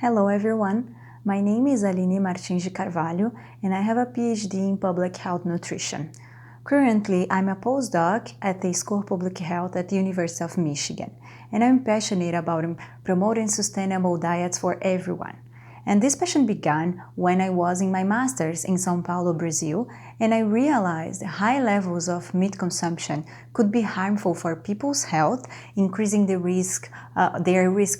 Hello everyone, my name is Aline Martins de Carvalho and I have a PhD in Public Health Nutrition. Currently, I'm a postdoc at the School of Public Health at the University of Michigan, and I'm passionate about promoting sustainable diets for everyone. And this passion began when I was in my master's in São Paulo, Brazil, and I realized high levels of meat consumption could be harmful for people's health, increasing their risk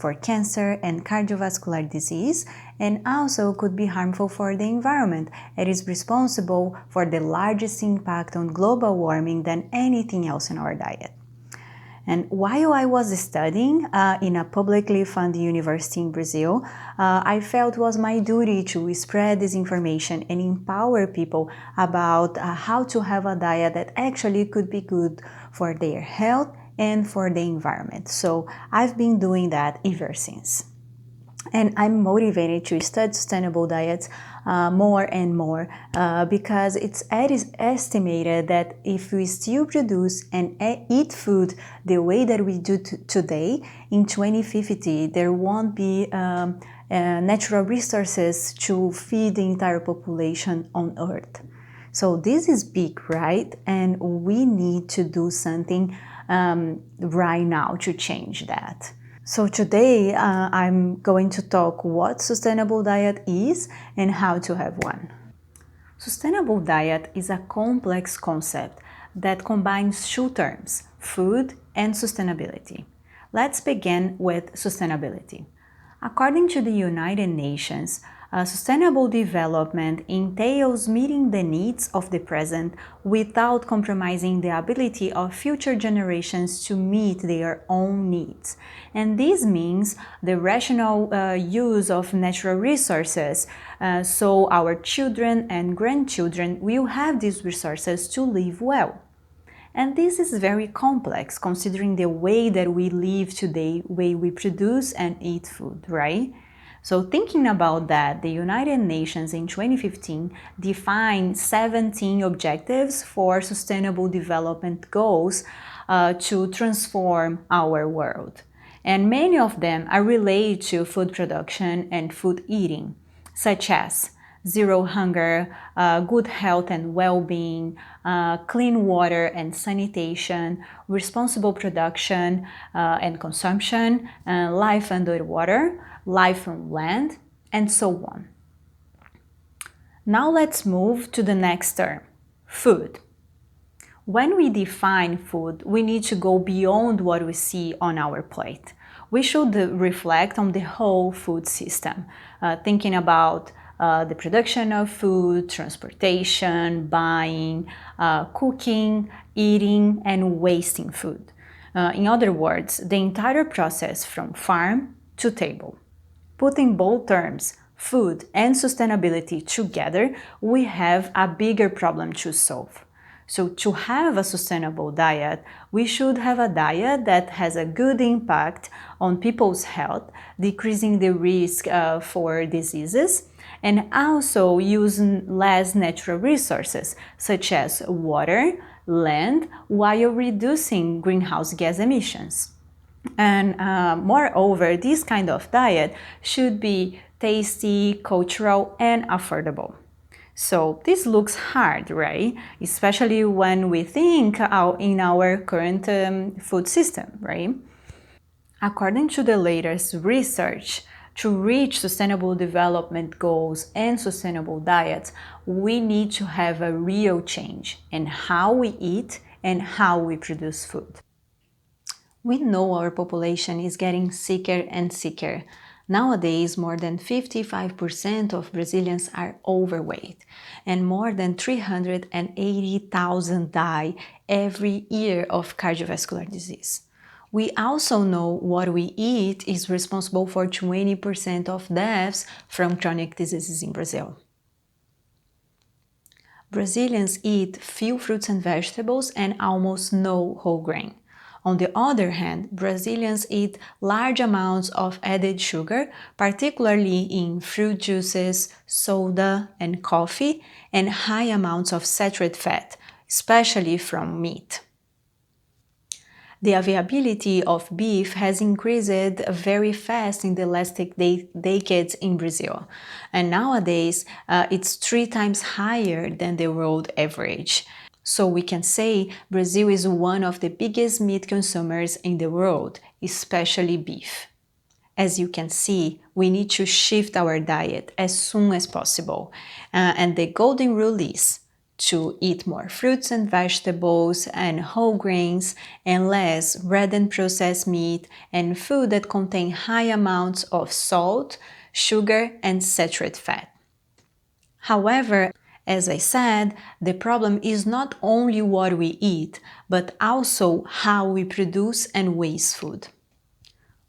for cancer and cardiovascular disease, and also could be harmful for the environment. It is responsible for the largest impact on global warming than anything else in our diet. And while I was studying in a publicly funded university in Brazil, I felt it was my duty to spread this information and empower people about how to have a diet that actually could be good for their health and for the environment. So I've been doing that ever since. And I'm motivated to study sustainable diets more and more because it is estimated that if we still produce and eat food the way that we do today, in 2050 there won't be natural resources to feed the entire population on Earth. So this is big, right? And we need to do something right now to change that. So today I'm going to talk what sustainable diet is and how to have one. Sustainable diet is a complex concept that combines two terms, food and sustainability. Let's begin with sustainability. According to the United Nations, sustainable development entails meeting the needs of the present without compromising the ability of future generations to meet their own needs. And this means the rational use of natural resources so our children and grandchildren will have these resources to live well. And this is very complex considering the way that we live today, way we produce and eat food, right? So thinking about that, the United Nations in 2015 defined 17 objectives for Sustainable Development Goals to transform our world. And many of them are related to food production and food eating, such as zero hunger, good health and well-being, clean water and sanitation, responsible production and consumption, life under water, life on land, and so on. Now let's move to the next term, food. When we define food, we need to go beyond what we see on our plate. We should reflect on the whole food system, thinking about the production of food, transportation, buying, cooking, eating, and wasting food. In other words, the entire process from farm to table. Putting both terms, food and sustainability, together, we have a bigger problem to solve. So to have a sustainable diet, we should have a diet that has a good impact on people's health, decreasing the risk for diseases, and also using less natural resources, such as water, land, while reducing greenhouse gas emissions. And moreover, this kind of diet should be tasty, cultural, and affordable. So this looks hard, right? Especially when we think in our current food system, right? According to the latest research, to reach sustainable development goals and sustainable diets, we need to have a real change in how we eat and how we produce food. We know our population is getting sicker and sicker. Nowadays, more than 55% of Brazilians are overweight, and more than 380,000 die every year of cardiovascular disease. We also know what we eat is responsible for 20% of deaths from chronic diseases in Brazil. Brazilians eat few fruits and vegetables and almost no whole grain. On the other hand, Brazilians eat large amounts of added sugar, particularly in fruit juices, soda, and coffee, and high amounts of saturated fat, especially from meat. The availability of beef has increased very fast in the last decades in Brazil, and nowadays it's 3 times higher than the world average. So we can say Brazil is one of the biggest meat consumers in the world, especially beef. As you can see, we need to shift our diet as soon as possible. And the golden rule is to eat more fruits and vegetables and whole grains and less red and processed meat and food that contain high amounts of salt, sugar, and saturated fat. However, as I said, the problem is not only what we eat, but also how we produce and waste food.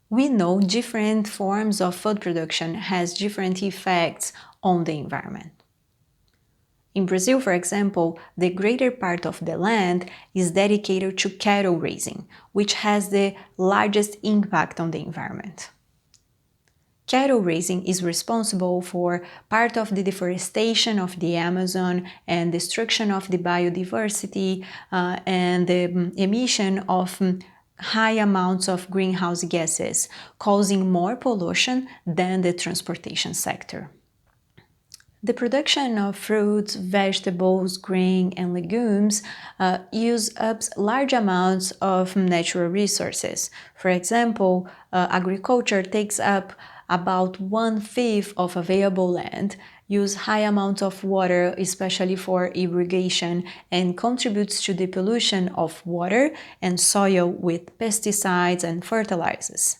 We know different forms of food production has different effects on the environment. In Brazil, for example, the greater part of the land is dedicated to cattle raising, which has the largest impact on the environment. Cattle raising is responsible for part of the deforestation of the Amazon and destruction of the biodiversity and the emission of high amounts of greenhouse gases, causing more pollution than the transportation sector. The production of fruits, vegetables, grain, and legumes use up large amounts of natural resources. For example, agriculture takes up about 1/5 of available land, use high amounts of water, especially for irrigation, and contributes to the pollution of water and soil with pesticides and fertilizers.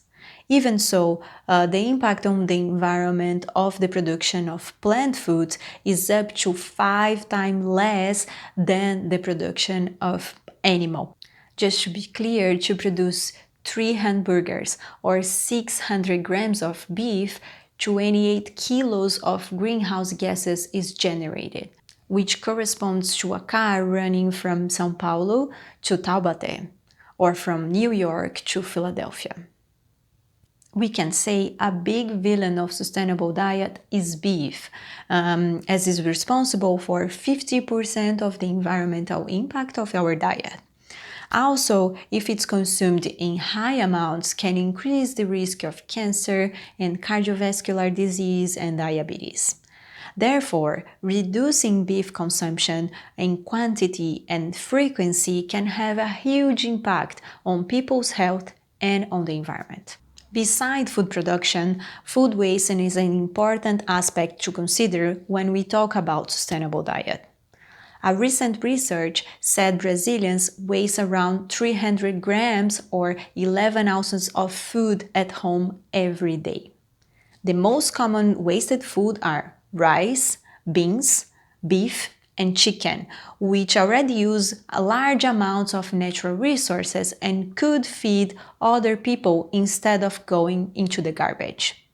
Even so, the impact on the environment of the production of plant foods is up to 5 times less than the production of animal. Just to be clear, to produce 3 hamburgers or 600 grams of beef, 28 kilos of greenhouse gases is generated, which corresponds to a car running from São Paulo to Taubaté or from New York to Philadelphia. We can say a big villain of sustainable diet is beef, as is responsible for 50% of the environmental impact of our diet. Also, if it's consumed in high amounts, can increase the risk of cancer and cardiovascular disease and diabetes. Therefore, reducing beef consumption in quantity and frequency can have a huge impact on people's health and on the environment. Besides food production, food waste is an important aspect to consider when we talk about sustainable diet. A recent research said Brazilians waste around 300 grams or 11 ounces of food at home every day. The most common wasted food are rice, beans, beef, and chicken, which already use large amounts of natural resources and could feed other people instead of going into the garbage.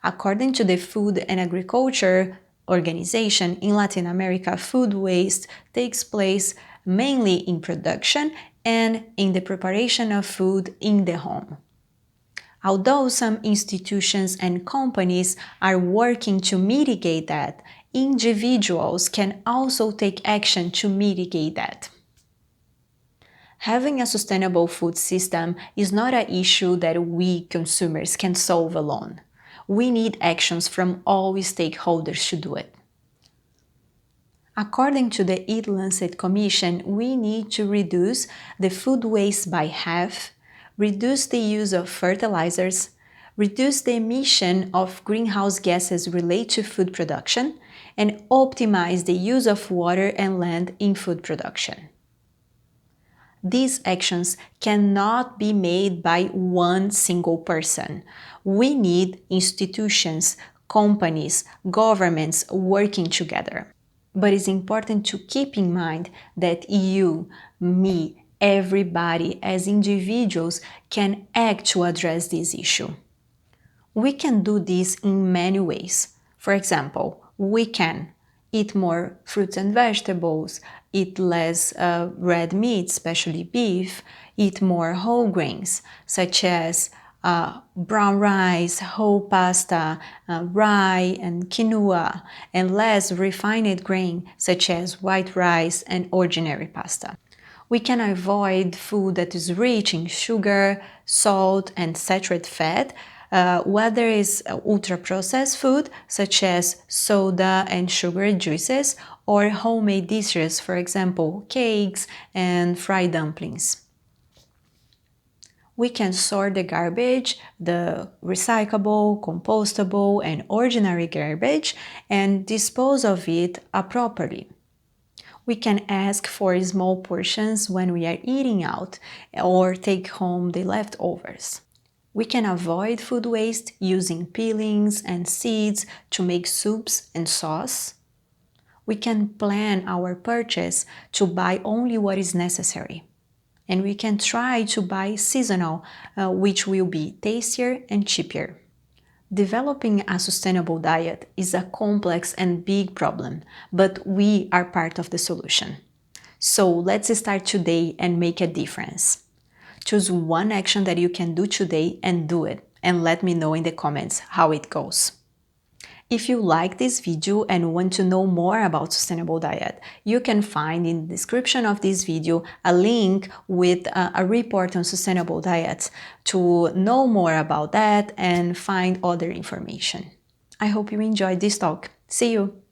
According to the Food and Agriculture Organization, in Latin America, food waste takes place mainly in production and in the preparation of food in the home. Although some institutions and companies are working to mitigate that, individuals can also take action to mitigate that. Having a sustainable food system is not an issue that we consumers can solve alone. We need actions from all stakeholders to do it. According to the Eat Lancet Commission, we need to reduce the food waste by half, reduce the use of fertilizers, reduce the emission of greenhouse gases related to food production, and optimize the use of water and land in food production. These actions cannot be made by one single person. We need institutions, companies, governments working together. But it's important to keep in mind that you, me, everybody as individuals can act to address this issue. We can do this in many ways. For example, we can eat more fruits and vegetables, eat less red meat, especially beef, eat more whole grains, such as brown rice, whole pasta, rye and quinoa, and less refined grain, such as white rice and ordinary pasta. We can avoid food that is rich in sugar, salt, and saturated fat, whether it's ultra-processed food such as soda and sugary juices, or homemade dishes, for example, cakes and fried dumplings. We can sort the garbage, the recyclable, compostable, and ordinary garbage, and dispose of it properly. We can ask for small portions when we are eating out or take home the leftovers. We can avoid food waste using peelings and seeds to make soups and sauce. We can plan our purchase to buy only what is necessary. And we can try to buy seasonal, which will be tastier and cheaper. Developing a sustainable diet is a complex and big problem, but we are part of the solution. So let's start today and make a difference. Choose one action that you can do today and do it, and let me know in the comments how it goes. If you like this video and want to know more about sustainable diet, you can find in the description of this video a link with a report on sustainable diets to know more about that and find other information. I hope you enjoyed this talk. See you!